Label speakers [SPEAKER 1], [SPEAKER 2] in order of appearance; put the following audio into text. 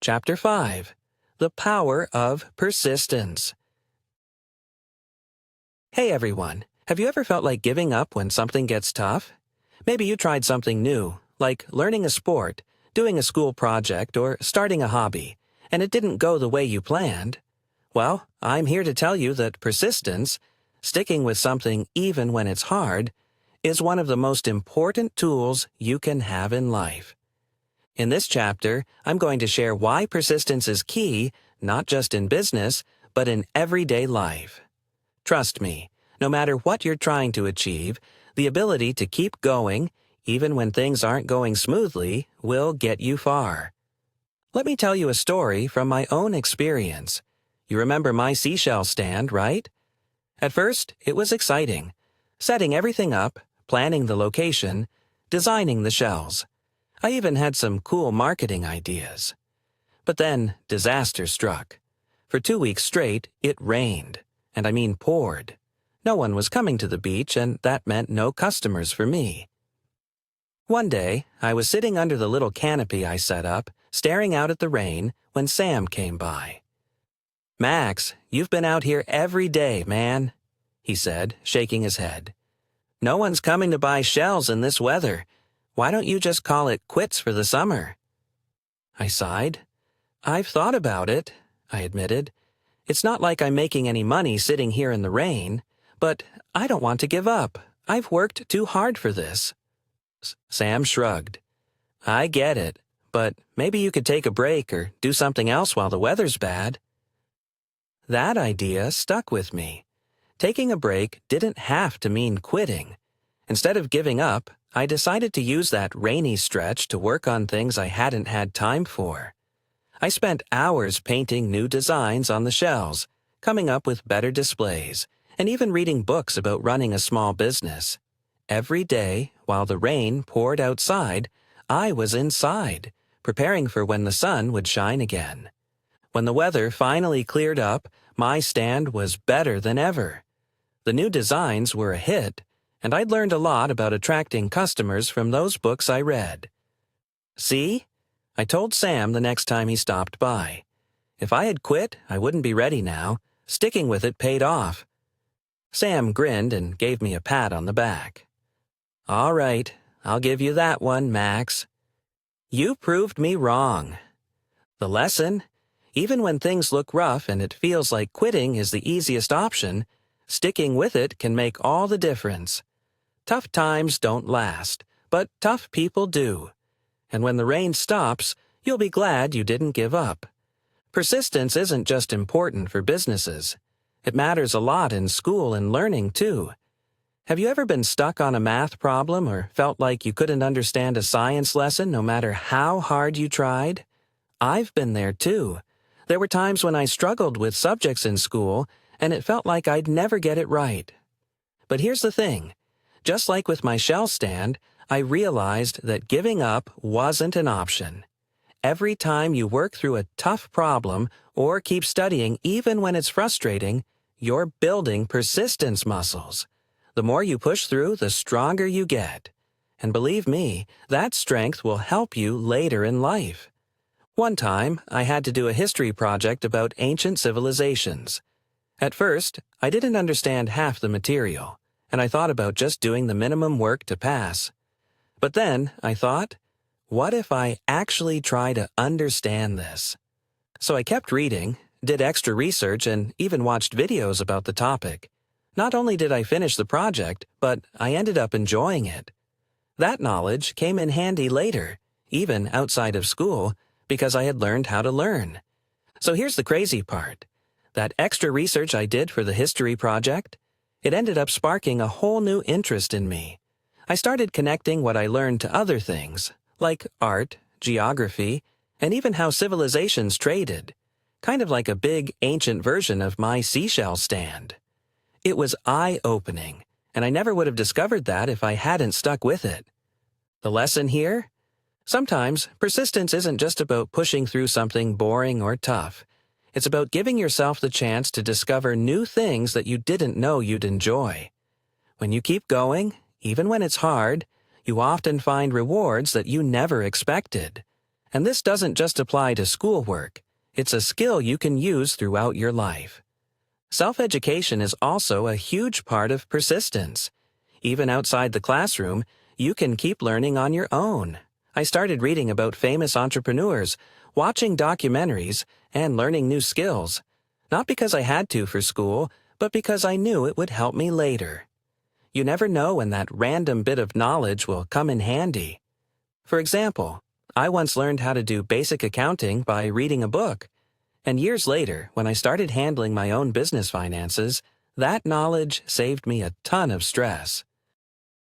[SPEAKER 1] Chapter 5. The Power of Persistence. Hey everyone, have you ever felt like giving up when something gets tough? Maybe you tried something new, like learning a sport, doing a school project, or starting a hobby, and it didn't go the way you planned. Well, I'm here to tell you that persistence, sticking with something even when it's hard, is one of the most important tools you can have in life. In this chapter, I'm going to share why persistence is key, not just in business, but in everyday life. Trust me, no matter what you're trying to achieve, the ability to keep going, even when things aren't going smoothly, will get you far. Let me tell you a story from my own experience. You remember my seashell stand, right? At first, it was exciting. Setting everything up, planning the location, designing the shells. I even had some cool marketing ideas. But then, disaster struck. For 2 weeks straight, it rained. And I mean poured. No one was coming to the beach, and that meant no customers for me. One day, I was sitting under the little canopy I set up, staring out at the rain, when Sam came by. "Max, you've been out here every day, man," he said, shaking his head. "No one's coming to buy shells in this weather. Why don't you just call it quits for the summer?" I sighed. "I've thought about it," I admitted. "It's not like I'm making any money sitting here in the rain, but I don't want to give up. I've worked too hard for this." Sam shrugged. "I get it, but maybe you could take a break or do something else while the weather's bad." That idea stuck with me. Taking a break didn't have to mean quitting. Instead of giving up, I decided to use that rainy stretch to work on things I hadn't had time for. I spent hours painting new designs on the shells, coming up with better displays, and even reading books about running a small business. Every day, while the rain poured outside, I was inside, preparing for when the sun would shine again. When the weather finally cleared up, my stand was better than ever. The new designs were a hit, and I'd learned a lot about attracting customers from those books I read. "See?" I told Sam the next time he stopped by. "If I had quit, I wouldn't be ready now. Sticking with it paid off." Sam grinned and gave me a pat on the back. "All right, I'll give you that one, Max. You proved me wrong." The lesson? Even when things look rough and it feels like quitting is the easiest option, sticking with it can make all the difference. Tough times don't last, but tough people do. And when the rain stops, you'll be glad you didn't give up. Persistence isn't just important for businesses. It matters a lot in school and learning, too. Have you ever been stuck on a math problem or felt like you couldn't understand a science lesson no matter how hard you tried? I've been there, too. There were times when I struggled with subjects in school, and it felt like I'd never get it right. But here's the thing. Just like with my shell stand, I realized that giving up wasn't an option. Every time you work through a tough problem or keep studying even when it's frustrating, you're building persistence muscles. The more you push through, the stronger you get. And believe me, that strength will help you later in life. One time, I had to do a history project about ancient civilizations. At first, I didn't understand half the material, and I thought about just doing the minimum work to pass. But then, I thought, what if I actually try to understand this? So I kept reading, did extra research, and even watched videos about the topic. Not only did I finish the project, but I ended up enjoying it. That knowledge came in handy later, even outside of school, because I had learned how to learn. So here's the crazy part. That extra research I did for the history project, it ended up sparking a whole new interest in me. I started connecting what I learned to other things, like art, geography, and even how civilizations traded, kind of like a big, ancient version of my seashell stand. It was eye-opening, and I never would have discovered that if I hadn't stuck with it. The lesson here? Sometimes, persistence isn't just about pushing through something boring or tough. It's about giving yourself the chance to discover new things that you didn't know you'd enjoy. When you keep going, even when it's hard, you often find rewards that you never expected. And this doesn't just apply to schoolwork. It's a skill you can use throughout your life. Self-education is also a huge part of persistence. Even outside the classroom, you can keep learning on your own. I started reading about famous entrepreneurs, watching documentaries, and learning new skills. Not because I had to for school, but because I knew it would help me later. You never know when that random bit of knowledge will come in handy. For example, I once learned how to do basic accounting by reading a book. And years later, when I started handling my own business finances, that knowledge saved me a ton of stress.